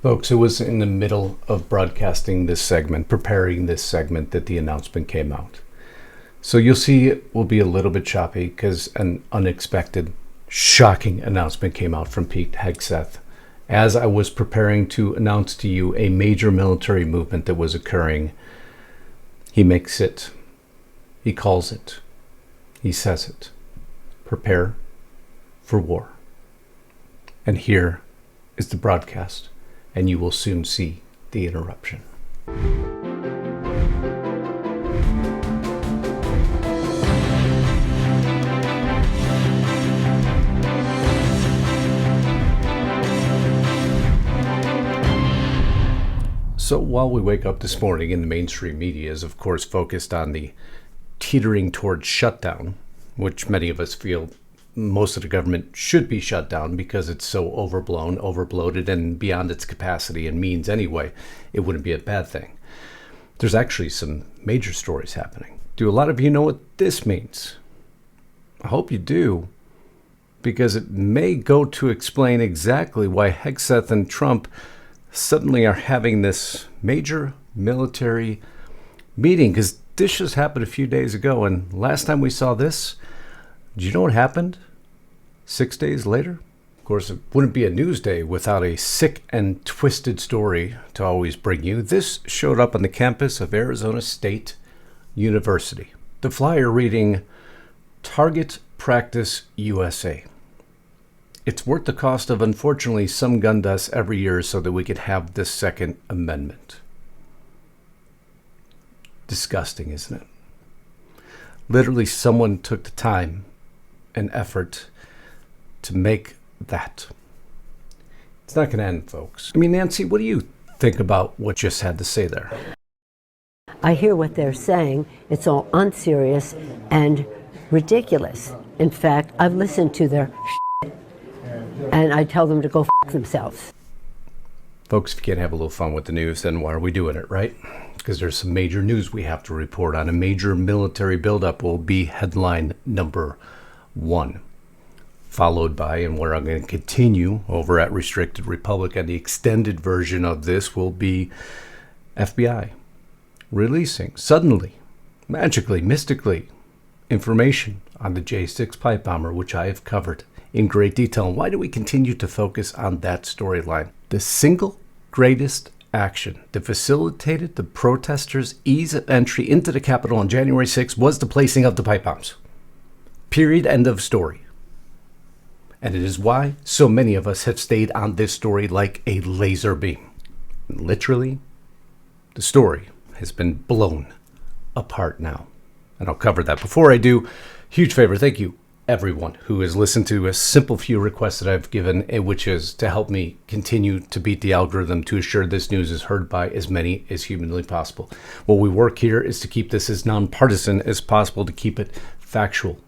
Folks, it was in the middle of broadcasting this segment, preparing this segment, that the announcement came out. So you'll see it will be a little bit choppy because an unexpected, shocking announcement came out from Pete Hegseth as I was preparing to announce to you a major military movement that was occurring. He makes it, he calls it, he says it. Prepare for war. And here is the broadcast, and you will soon see the interruption. So while we wake up this morning, and the mainstream media is of course focused on the teetering towards shutdown, which many of us feel most of the government should be shut down because it's so overblown, overbloated, and beyond its capacity and means anyway, it wouldn't be a bad thing. There's actually some major stories happening. Do a lot of you know what this means? I hope you do, because it may go to explain exactly why Hegseth and Trump suddenly are having this major military meeting, because this just happened a few days ago, and last time we saw this, do you know what happened 6 days later? Of course, it wouldn't be a news day without a sick and twisted story to always bring you. This showed up on the campus of Arizona State University. The flyer reading, Target Practice USA. It's worth the cost of, unfortunately, some gun deaths every year so that we could have the Second Amendment. Disgusting, isn't it? Literally, someone took the time and effort to make that. It's not going to end, folks. I mean, Nancy, what do you think about what just had to say there? I hear what they're saying. It's all unserious and ridiculous. In fact, I've listened to their and I tell them to go themselves. Folks, if you can't have a little fun with the news, then why are we doing it, right? Because there's some major news we have to report on. A major military buildup will be headline number 1. Followed by, and where I'm going to continue over at Restricted Republic, and the extended version of this will be FBI releasing, suddenly, magically, mystically, information on the J-6 pipe bomber, which I have covered in great detail. And why do we continue to focus on that storyline? The single greatest action that facilitated the protesters' ease of entry into the Capitol on January 6th was the placing of the pipe bombs. Period. End of story. And it is why so many of us have stayed on this story like a laser beam. Literally, the story has been blown apart now. And I'll cover that. Before I do, huge favor, thank you everyone who has listened to a simple few requests that I've given, which is to help me continue to beat the algorithm to assure this news is heard by as many as humanly possible. What we work here is to keep this as nonpartisan as possible, to keep it factual,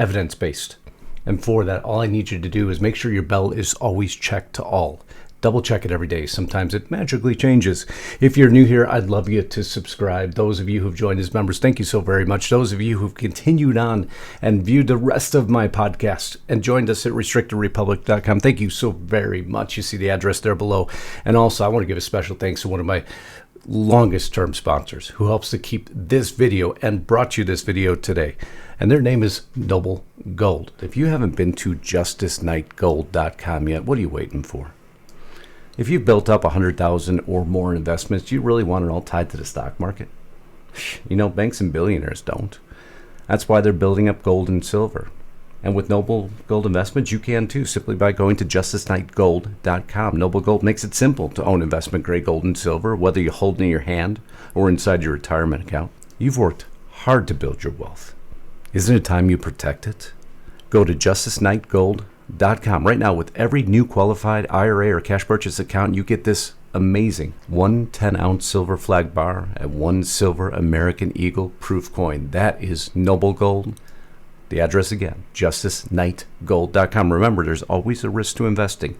evidence-based. And for that, all I need you to do is make sure your bell is always checked to all. Double check it every day. Sometimes it magically changes. If you're new here, I'd love you to subscribe. Those of you who've joined as members, thank you so very much. Those of you who've continued on and viewed the rest of my podcast and joined us at restrictedrepublic.com, thank you so very much. You see the address there below. And also, I want to give a special thanks to one of my longest term sponsors who helps to keep this video and brought you this video today. And their name is Noble Gold. If you haven't been to JustusKnightGold.com yet, what are you waiting for? If you've built up 100,000 or more investments, do you really want it all tied to the stock market? You know, banks and billionaires don't. That's why they're building up gold and silver. And with Noble Gold Investments, you can too, simply by going to JustusKnightGold.com. Noble Gold makes it simple to own investment-grade gold and silver, whether you hold it in your hand or inside your retirement account. You've worked hard to build your wealth. Isn't it time you protect it? Go to JustusKnightGold.com. Right now, with every new qualified IRA or cash purchase account, you get this amazing 1 10-ounce silver flag bar and 1 silver American Eagle proof coin. That is Noble Gold. The address again, JustusKnightGold.com. Remember, there's always a risk to investing.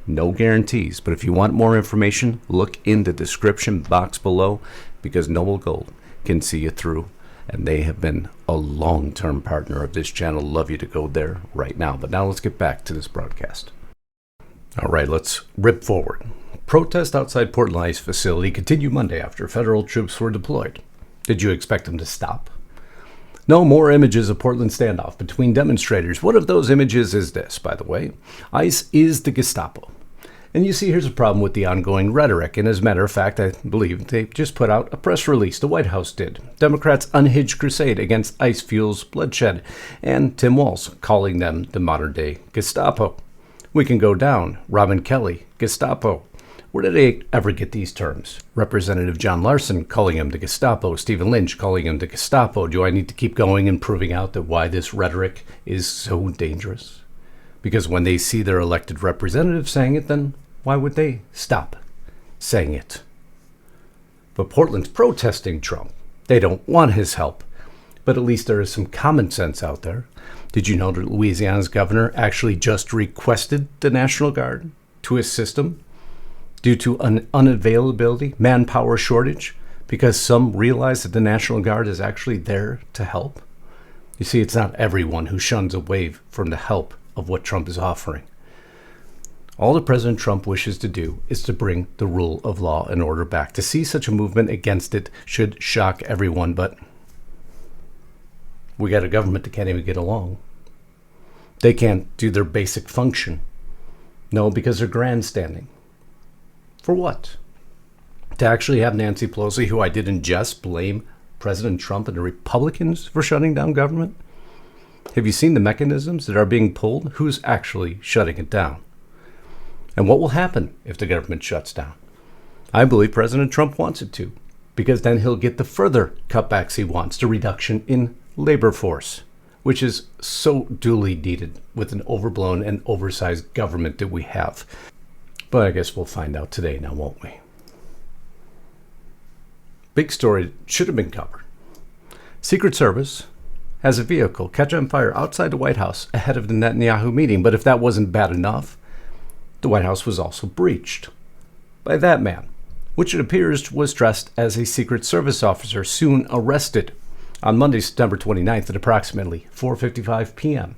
No guarantees, but if you want more information, look in the description box below, because Noble Gold can see you through. And they have been a long-term partner of this channel. Love you to go there right now. But now let's get back to this broadcast. All right, let's rip forward. Protests outside Portland Ice facility continued Monday after federal troops were deployed. Did you expect them to stop? No more images of Portland standoff between demonstrators. One of those images is this, by the way. ICE is the Gestapo. And you see, here's a problem with the ongoing rhetoric. And as a matter of fact, I believe they just put out a press release. The White House did. Democrats' unhinged crusade against ICE fuels bloodshed. And Tim Walz calling them the modern-day Gestapo. We can go down. Robin Kelly, Gestapo. Where did they ever get these terms? Representative John Larson calling him the Gestapo. Stephen Lynch calling him the Gestapo. Do I need to keep going and proving out that why this rhetoric is so dangerous? Because when they see their elected representative saying it, then why would they stop saying it? But Portland's protesting Trump. They don't want his help. But at least there is some common sense out there. Did you know that Louisiana's governor actually just requested the National Guard to assist him due to an unavailability, manpower shortage, because some realize that the National Guard is actually there to help? You see, it's not everyone who shuns away from the help of what Trump is offering. All that President Trump wishes to do is to bring the rule of law and order back. To see such a movement against it should shock everyone, but we got a government that can't even get along. They can't do their basic function. No, because they're grandstanding. For what? To actually have Nancy Pelosi, who I did in jest, blame President Trump and the Republicans for shutting down government? Have you seen the mechanisms that are being pulled? Who's actually shutting it down? And what will happen if the government shuts down? I believe President Trump wants it to, because then he'll get the further cutbacks he wants, the reduction in labor force, which is so duly needed with an overblown and oversized government that we have. But I guess we'll find out today now, won't we? Big story should have been covered. Secret Service has a vehicle catch on fire outside the White House ahead of the Netanyahu meeting. But if that wasn't bad enough, the White House was also breached by that man, which it appears was dressed as a Secret Service officer, soon arrested on Monday, September 29th at approximately 4:55 p.m.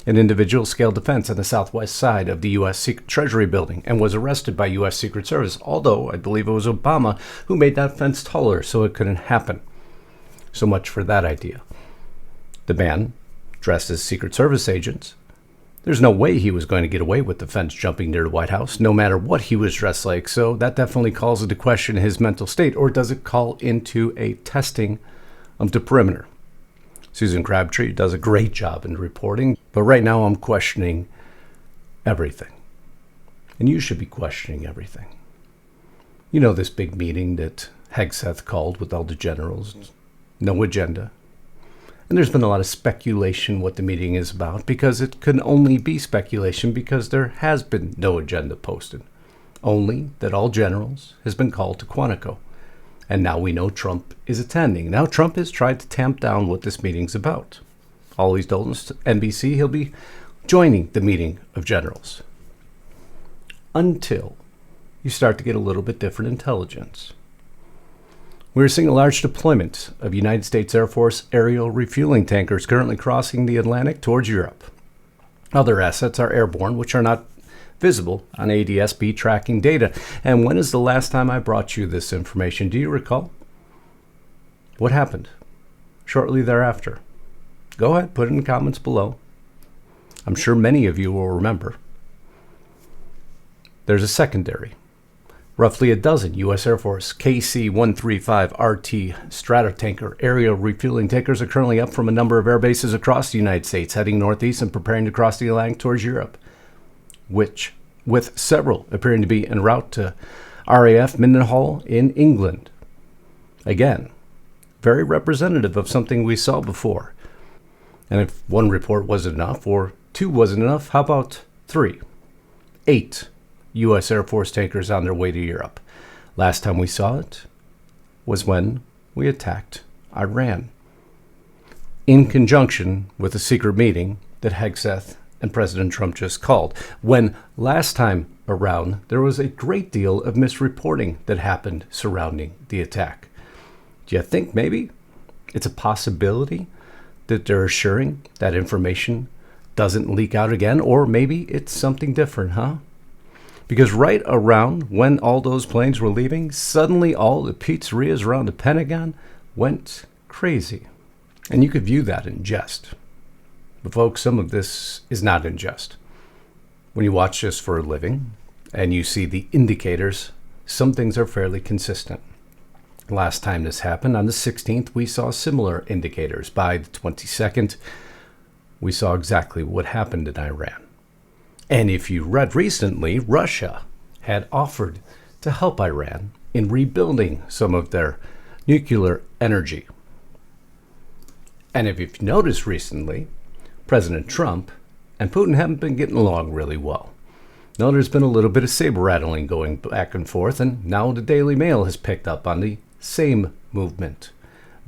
An individual scaled the fence on the southwest side of the U.S. Secret Treasury building and was arrested by U.S. Secret Service, although I believe it was Obama who made that fence taller so it couldn't happen. So much for that idea. The man, dressed as Secret Service agents, there's no way he was going to get away with the fence jumping near the White House, no matter what he was dressed like. So that definitely calls into question his mental state, or does it call into a testing of the perimeter? Susan Crabtree does a great job in reporting, but right now I'm questioning everything. And you should be questioning everything. You know, this big meeting that Hegseth called with all the generals, no agenda. And there's been a lot of speculation what the meeting is about, because it can only be speculation because there has been no agenda posted. Only that all generals has been called to Quantico. And now we know Trump is attending. Now Trump has tried to tamp down what this meeting's about. All he's told us to NBC he'll be joining the meeting of generals. Until you start to get a little bit different intelligence. We're seeing a large deployment of United States Air Force aerial refueling tankers currently crossing the Atlantic towards Europe. Other assets are airborne, which are not visible on ADS-B tracking data. And when is the last time I brought you this information? Do you recall? What happened shortly thereafter? Go ahead, put it in the comments below. I'm sure many of you will remember. There's a secondary. Roughly a dozen U.S. Air Force KC-135RT Stratotanker aerial refueling tankers are currently up from a number of air bases across the United States, heading northeast and preparing to cross the Atlantic towards Europe, which, with several appearing to be en route to RAF Mindenhall in England. Again, very representative of something we saw before. And if one report wasn't enough, or two wasn't enough, how about 3? 8 U.S. Air Force tankers on their way to Europe. Last time we saw it was when we attacked Iran, in conjunction with a secret meeting that Hegseth and President Trump just called, when last time around there was a great deal of misreporting that happened surrounding the attack. Do you think maybe it's a possibility that they're assuring that information doesn't leak out again? Or maybe it's something different, huh? Because right around when all those planes were leaving, suddenly all the pizzerias around the Pentagon went crazy. And you could view that in jest. But folks, some of this is not in jest. When you watch this for a living and you see the indicators, some things are fairly consistent. Last time this happened, on the 16th, we saw similar indicators. By the 22nd, we saw exactly what happened in Iran. And if you read recently, Russia had offered to help Iran in rebuilding some of their nuclear energy. And if you've noticed recently, President Trump and Putin haven't been getting along really well. Now there's been a little bit of saber rattling going back and forth, and now the Daily Mail has picked up on the same movement.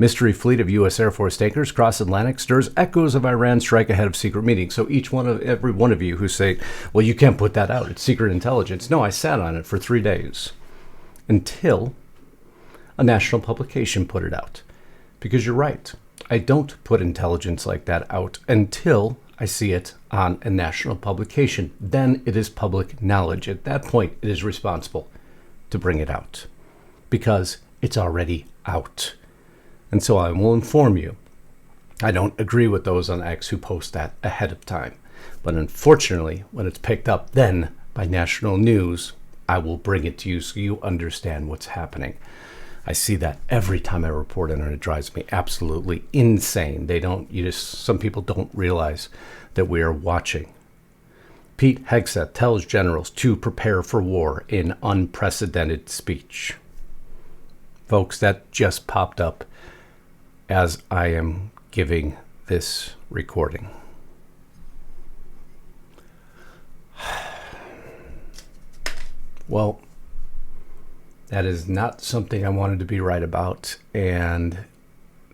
Mystery fleet of U.S. Air Force tankers cross Atlantic stirs echoes of Iran strike ahead of secret meeting. So every one of you who say, well, you can't put that out, it's secret intelligence. No, I sat on it for 3 days until a national publication put it out. Because you're right, I don't put intelligence like that out until I see it on a national publication. Then it is public knowledge. At that point, it is responsible to bring it out because it's already out. And so I will inform you. I don't agree with those on X who post that ahead of time. But unfortunately, when it's picked up then by national news, I will bring it to you so you understand what's happening. I see that every time I report it, and it drives me absolutely insane. Some people don't realize that we are watching. Pete Hegseth tells generals to prepare for war in unprecedented speech. Folks, that just popped up as I am giving this recording. Well, that is not something I wanted to be right about, and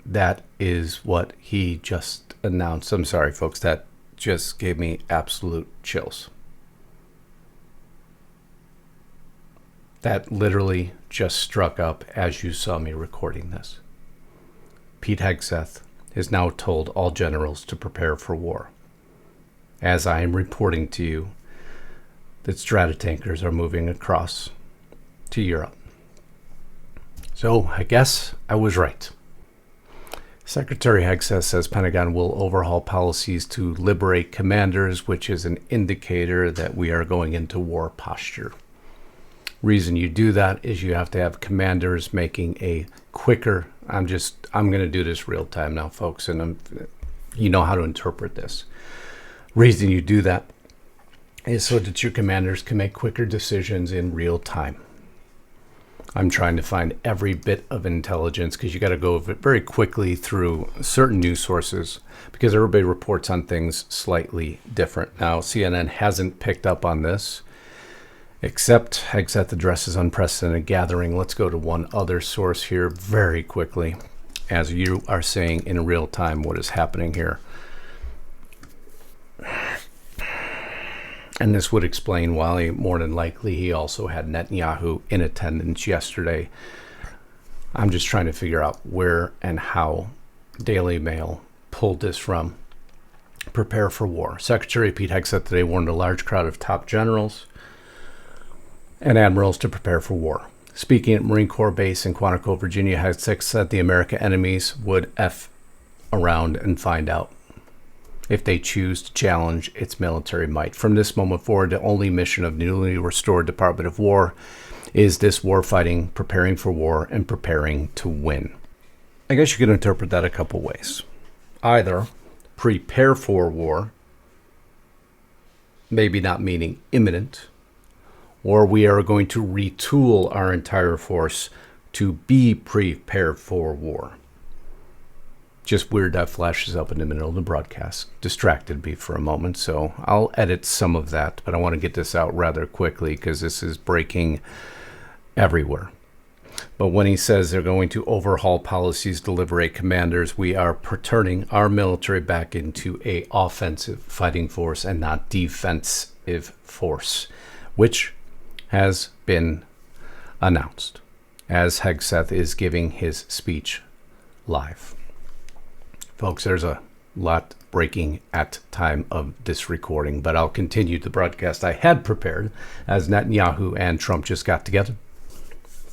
that is what he just announced. I'm sorry, folks, that just gave me absolute chills. That literally just struck up as you saw me recording this. Pete Hegseth has now told all generals to prepare for war. As I am reporting to you that Stratotankers are moving across to Europe. So I guess I was right. Secretary Hegseth says Pentagon will overhaul policies to liberate commanders, which is an indicator that we are going into war posture. Reason you do that is you have to have commanders making a quicker, I'm going to do this real time now, folks, and you know how to interpret this. Reason you do that is so that your commanders can make quicker decisions in real time. I'm trying to find every bit of intelligence because you got to go very quickly through certain news sources because everybody reports on things slightly different. Now, CNN hasn't picked up on this, except Hegseth addresses unprecedented gathering. Let's go to one other source here very quickly as you are saying in real time what is happening here. And this would explain why, more than likely, he also had Netanyahu in attendance yesterday. I'm just trying to figure out where and how Daily Mail pulled this from. Prepare for war. Secretary Pete Hegseth today warned a large crowd of top generals and admirals to prepare for war. Speaking at Marine Corps Base in Quantico, Virginia, Hegseth said the American enemies would F around and find out if they choose to challenge its military might. From this moment forward, the only mission of the newly restored Department of War is this war fighting, preparing for war, and preparing to win. I guess you could interpret that a couple ways. Either prepare for war, maybe not meaning imminent, or we are going to retool our entire force to be prepared for war. Just weird that flashes up in the middle of the broadcast. Distracted me for a moment, so I'll edit some of that, but I want to get this out rather quickly because this is breaking everywhere. But when he says they're going to overhaul policies to liberate commanders, we are turning our military back into a offensive fighting force and not defensive force, which has been announced as Hegseth is giving his speech live. Folks, there's a lot breaking at time of this recording, but I'll continue the broadcast I had prepared as Netanyahu and Trump just got together,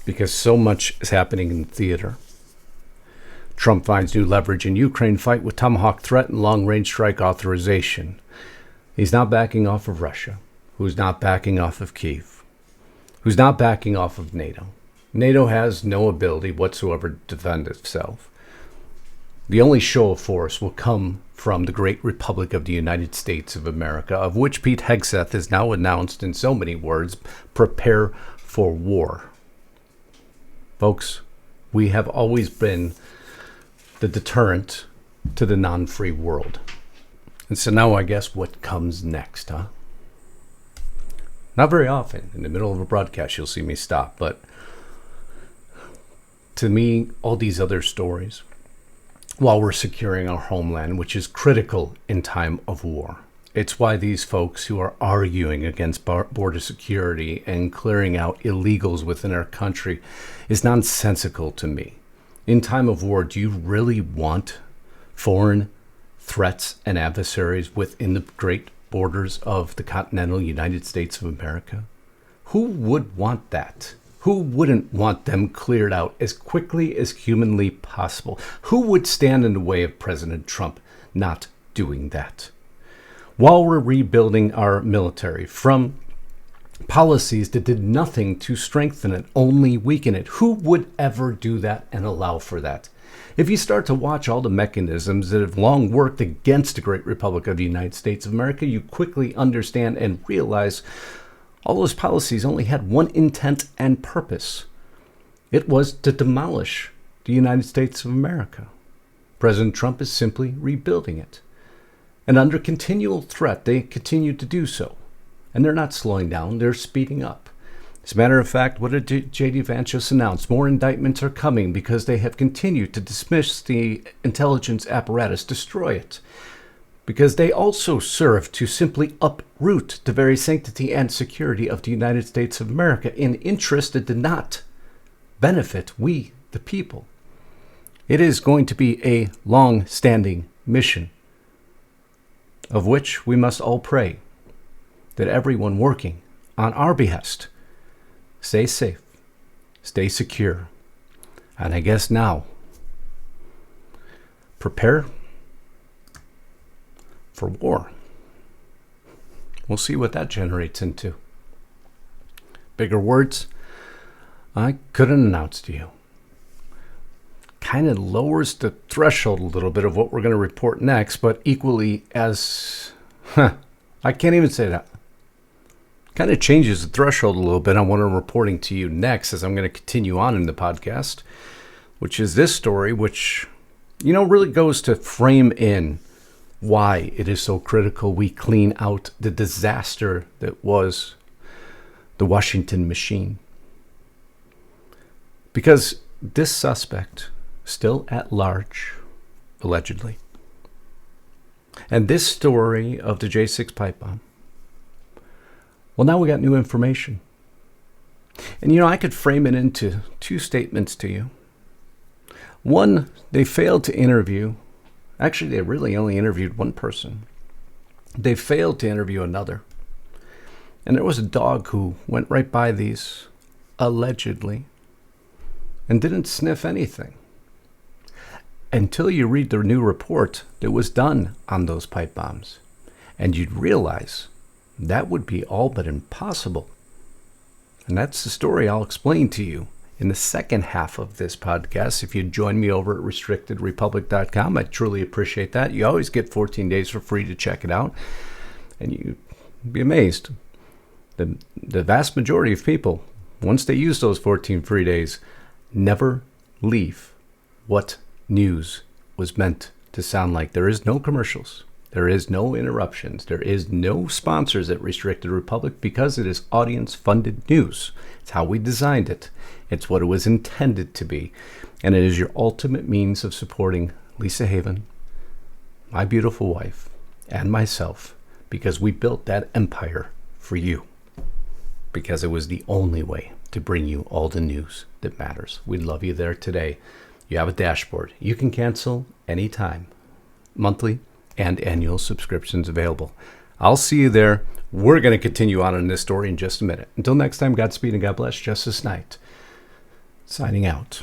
because so much is happening in the theater. Trump finds new leverage in Ukraine fight with Tomahawk threat and long-range strike authorization. He's not backing off of Russia, who's not backing off of Kyiv, who's not backing off of NATO. NATO has no ability whatsoever to defend itself. The only show of force will come from the great Republic of the United States of America, of which Pete Hegseth has now announced in so many words, prepare for war. Folks, we have always been the deterrent to the non-free world. And so now I guess what comes next, huh? Not very often. In the middle of a broadcast, you'll see me stop. But to me, all these other stories, while we're securing our homeland, which is critical in time of war. It's why these folks who are arguing against border security and clearing out illegals within our country is nonsensical to me. In time of war, do you really want foreign threats and adversaries within the great borders of the continental United States of America? Who would want that? Who wouldn't want them cleared out as quickly as humanly possible? Who would stand in the way of President Trump not doing that? While we're rebuilding our military from policies that did nothing to strengthen it, only weaken it, who would ever do that and allow for that? If you start to watch all the mechanisms that have long worked against the great Republic of the United States of America, you quickly understand and realize all those policies only had one intent and purpose. It was to demolish the United States of America. President Trump is simply rebuilding it. And under continual threat, they continue to do so. And they're not slowing down, they're speeding up. As a matter of fact, what did J.D. Vance just announce? More indictments are coming because they have continued to dismiss the intelligence apparatus, destroy it. Because they also serve to simply uproot the very sanctity and security of the United States of America in interests that did not benefit we, the people. It is going to be a long-standing mission, of which we must all pray that everyone working on our behest stay safe, stay secure, and I guess now, prepare for war. We'll see what that generates into. Bigger words I couldn't announce to you. Kind of lowers the threshold a little bit of what we're going to report next, but equally as, I can't even say that. Kind of changes the threshold a little bit on what I'm reporting to you next as I'm going to continue on in the podcast, which is this story, which, really goes to frame in why it is so critical we clean out the disaster that was the Washington machine. Because this suspect, still at large, allegedly, and this story of the J6 pipe bomb, well, now we got new information. And I could frame it into two statements to you. One, they failed to interview. Actually, they really only interviewed one person. They failed to interview another. And there was a dog who went right by these, allegedly, and didn't sniff anything. Until you read the new report that was done on those pipe bombs. And you'd realize that would be all but impossible. And that's the story I'll explain to you in the second half of this podcast. If you join me over at restrictedrepublic.com, I truly appreciate that. You always get 14 days for free to check it out. And you'd be amazed. The vast majority of people, once they use those 14 free days, never leave what news was meant to sound like. There is no commercials. There is no interruptions. There is no sponsors at Restricted Republic because it is audience-funded news. It's how we designed it. It's what it was intended to be. And it is your ultimate means of supporting Lisa Haven, my beautiful wife, and myself, because we built that empire for you. Because it was the only way to bring you all the news that matters. We love you there today. You have a dashboard. You can cancel anytime, monthly, and annual subscriptions available. I'll see you there. We're going to continue on in this story in just a minute. Until next time, Godspeed and God bless. Justus Knight, signing out.